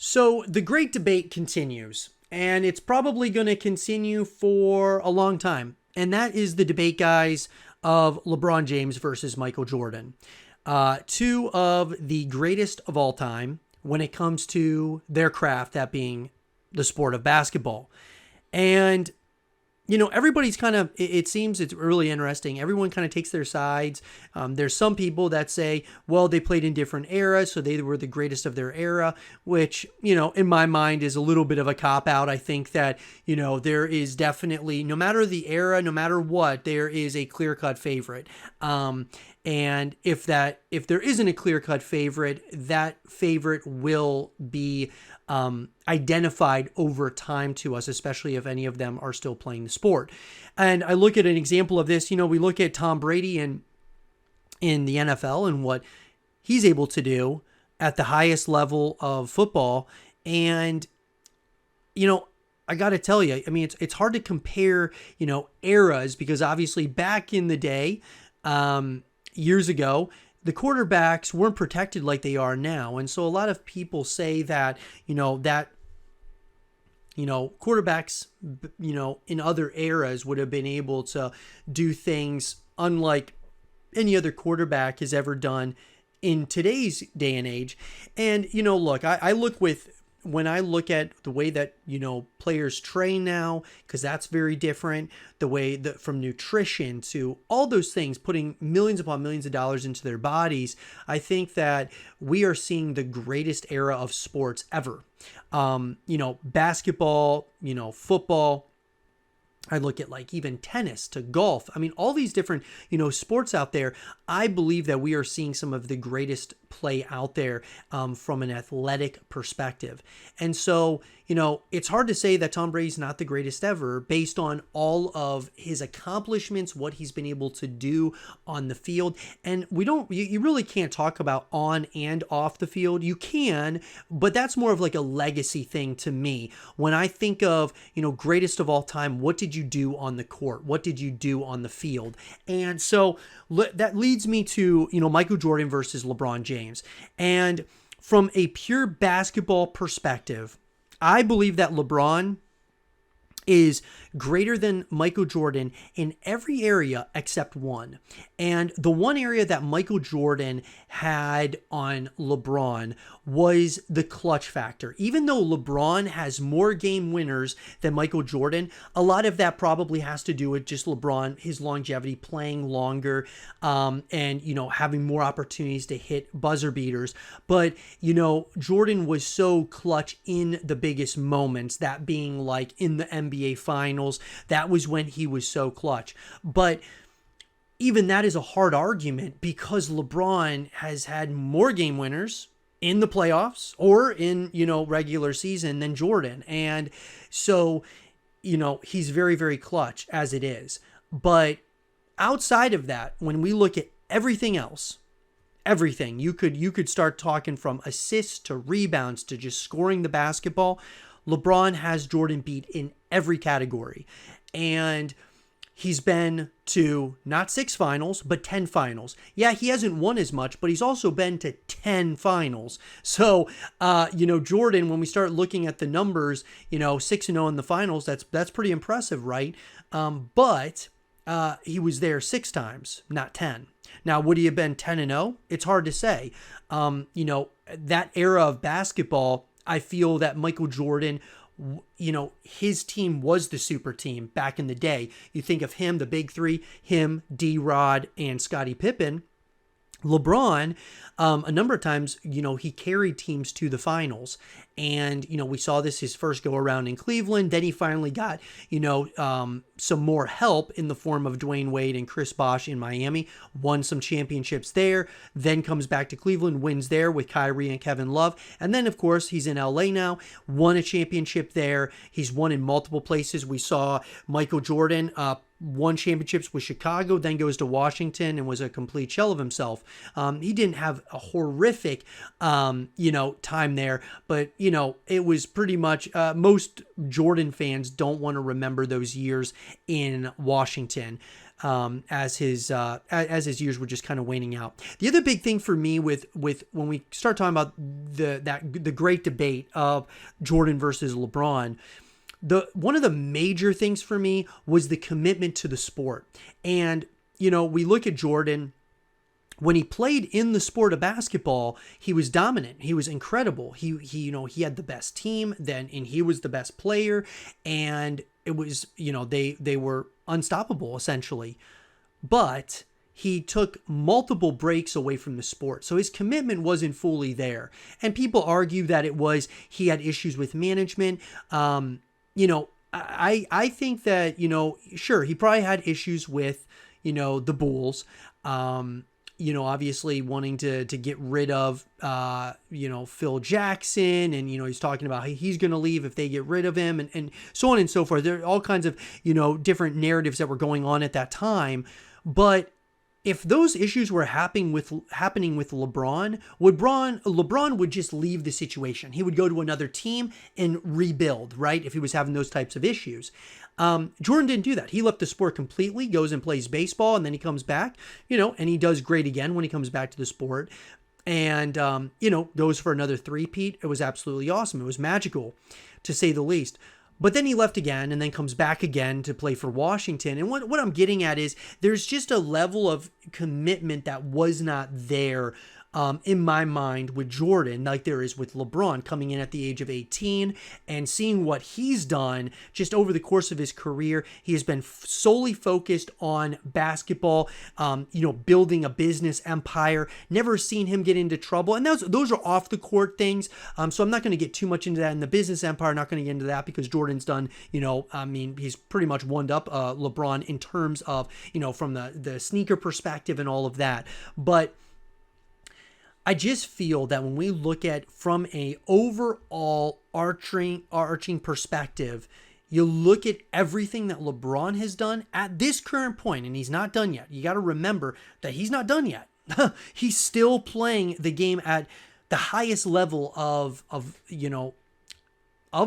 So the great debate continues, and it's probably going to continue for a long time. And that is the debate, guys, of LeBron James versus Michael Jordan. Two of the greatest of all time when it comes to their craft, that being the sport of basketball. And everybody's kind of, it seems it's really interesting. Everyone kind of takes their sides. There's some people that say, well, they played in different eras, so they were the greatest of their era, which, in my mind is a little bit of a cop out. I think that, there is definitely, no matter the era, no matter what, there is a clear cut favorite. And if there isn't a clear cut favorite, that favorite will be identified over time to us, especially if any of them are still playing the sport. And I look at an example of this. We look at Tom Brady in the NFL and what he's able to do at the highest level of football. And, I got to tell you, I mean, it's hard to compare, eras, because obviously back in the day, years ago, the quarterbacks weren't protected like they are now. And so a lot of people say that, quarterbacks, in other eras would have been able to do things unlike any other quarterback has ever done in today's day and age. And, look, when I look at the way that, players train now, because that's very different, the way that from nutrition to all those things, putting millions upon millions of dollars into their bodies, I think that we are seeing the greatest era of sports ever. Basketball, football. I look at like even tennis to golf. I mean, all these different, sports out there. I believe that we are seeing some of the greatest play out there from an athletic perspective. And so, it's hard to say that Tom Brady's not the greatest ever based on all of his accomplishments, what he's been able to do on the field. And you really can't talk about on and off the field. You can, but that's more of like a legacy thing to me. When I think of, greatest of all time, what did you do on the court? What did you do on the field? And so that leads me to, Michael Jordan versus LeBron James. And from a pure basketball perspective, I believe that LeBron is greater than Michael Jordan in every area except one. And the one area that Michael Jordan had on LeBron was the clutch factor. Even though LeBron has more game winners than Michael Jordan, a lot of that probably has to do with just LeBron, his longevity, playing longer, and, having more opportunities to hit buzzer beaters. But, Jordan was so clutch in the biggest moments, that being like in the NBA Finals. That was when he was so clutch. But even that is a hard argument because LeBron has had more game winners in the playoffs or in, regular season than Jordan. And so, he's very, very clutch as it is. But outside of that, when we look at everything else, everything, you could start talking from assists to rebounds to just scoring the basketball. LeBron has Jordan beat in every category. And he's been to not 6 finals, but 10 finals. Yeah, he hasn't won as much, but he's also been to 10 finals. So, Jordan, when we start looking at the numbers, 6-0 in the finals, that's pretty impressive, right? But he was there 6 times, not 10. Now, would he have been 10-0? It's hard to say. That era of basketball, I feel that Michael Jordan, his team was the super team back in the day. You think of him, the big three, him, D-Rod, and Scottie Pippen. LeBron, a number of times, he carried teams to the finals. And, we saw this his first go around in Cleveland. Then he finally got, some more help in the form of Dwayne Wade and Chris Bosh in Miami, won some championships there, then comes back to Cleveland, wins there with Kyrie and Kevin Love. And then, of course, he's in LA now, won a championship there. He's won in multiple places. We saw Michael Jordan, won championships with Chicago, then goes to Washington and was a complete shell of himself. He didn't have a horrific, time there, but, it was pretty much, most Jordan fans don't want to remember those years in Washington. as his years were just kind of waning out. The other big thing for me with when we start talking about the great debate of Jordan versus LeBron, one of the major things for me was the commitment to the sport. And we look at Jordan. When he played in the sport of basketball, he was dominant. He was incredible. He had the best team then, and he was the best player. And it was, they were unstoppable essentially. But he took multiple breaks away from the sport. So his commitment wasn't fully there. And people argue that he had issues with management. I think that, sure, he probably had issues with, the Bulls. Obviously wanting to get rid of, Phil Jackson, and, he's talking about how he's going to leave if they get rid of him, and so on and so forth. There are all kinds of, different narratives that were going on at that time. But if those issues were happening with LeBron, LeBron would just leave the situation. He would go to another team and rebuild, right? If he was having those types of issues. Jordan didn't do that. He left the sport completely, goes and plays baseball, and then he comes back, and he does great again when he comes back to the sport, and, goes for another three-peat. It was absolutely awesome. It was magical, to say the least. But then he left again and then comes back again to play for Washington. And what I'm getting at is there's just a level of commitment that was not there in my mind with Jordan, like there is with LeBron, coming in at the age of 18 and seeing what he's done just over the course of his career. He has been solely focused on basketball, building a business empire. Never seen him get into trouble. And those are off the court things. So I'm not going to get too much into that in the business empire. Not going to get into that because Jordan's done, he's pretty much one up LeBron in terms of, from the sneaker perspective and all of that. But I just feel that when we look at from a overall arching perspective, you look at everything that LeBron has done at this current point, and he's not done yet. You got to remember that he's not done yet. He's still playing the game at the highest level of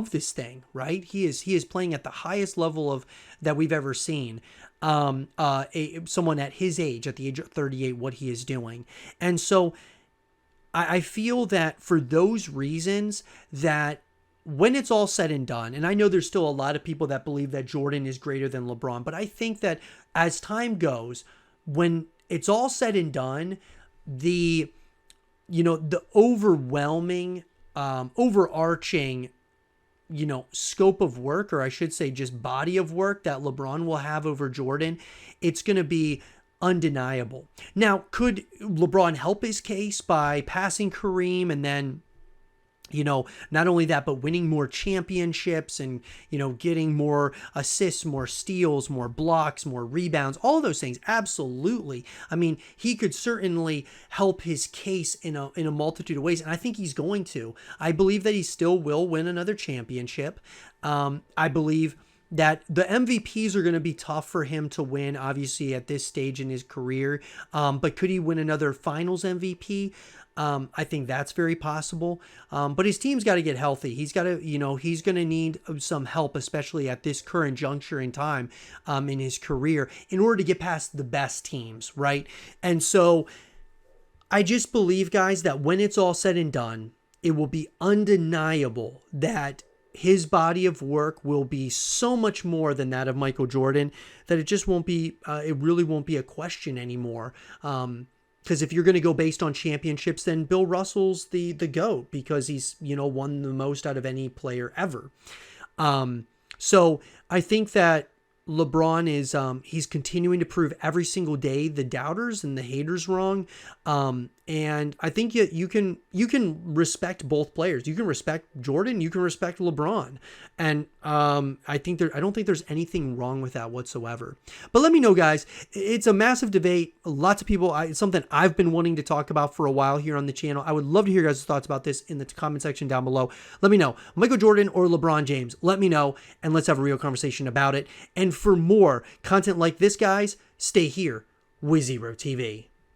this thing, right? He is playing at the highest level of that we've ever seen. Someone at his age, at the age of 38, what he is doing. And so I feel that for those reasons, that when it's all said and done, and I know there's still a lot of people that believe that Jordan is greater than LeBron, but I think that as time goes, when it's all said and done, the overwhelming, overarching, scope of work, or I should say just body of work that LeBron will have over Jordan, it's going to be undeniable. Now, could LeBron help his case by passing Kareem and then, not only that, but winning more championships and, getting more assists, more steals, more blocks, more rebounds, all of those things? Absolutely. I mean, he could certainly help his case in a multitude of ways. And I think he's going to. I believe that he still will win another championship. I believe that the MVPs are going to be tough for him to win, obviously, at this stage in his career. But could he win another finals MVP? I think that's very possible. But his team's got to get healthy. He's got to, he's going to need some help, especially at this current juncture in time in his career, in order to get past the best teams, right? And so I just believe, guys, that when it's all said and done, it will be undeniable that his body of work will be so much more than that of Michael Jordan that it just won't be, it really won't be a question anymore. Because if you're going to go based on championships, then Bill Russell's the GOAT because he's, won the most out of any player ever. So I think that LeBron is, he's continuing to prove every single day the doubters and the haters wrong. And I think you can respect both players. You can respect Jordan. You can respect LeBron. And I don't think there's anything wrong with that whatsoever. But let me know, guys. It's a massive debate. Lots of people. It's something I've been wanting to talk about for a while here on the channel. I would love to hear your guys' thoughts about this in the comment section down below. Let me know. Michael Jordan or LeBron James? Let me know, and let's have a real conversation about it. And for more content like this, guys, stay here with Zero TV.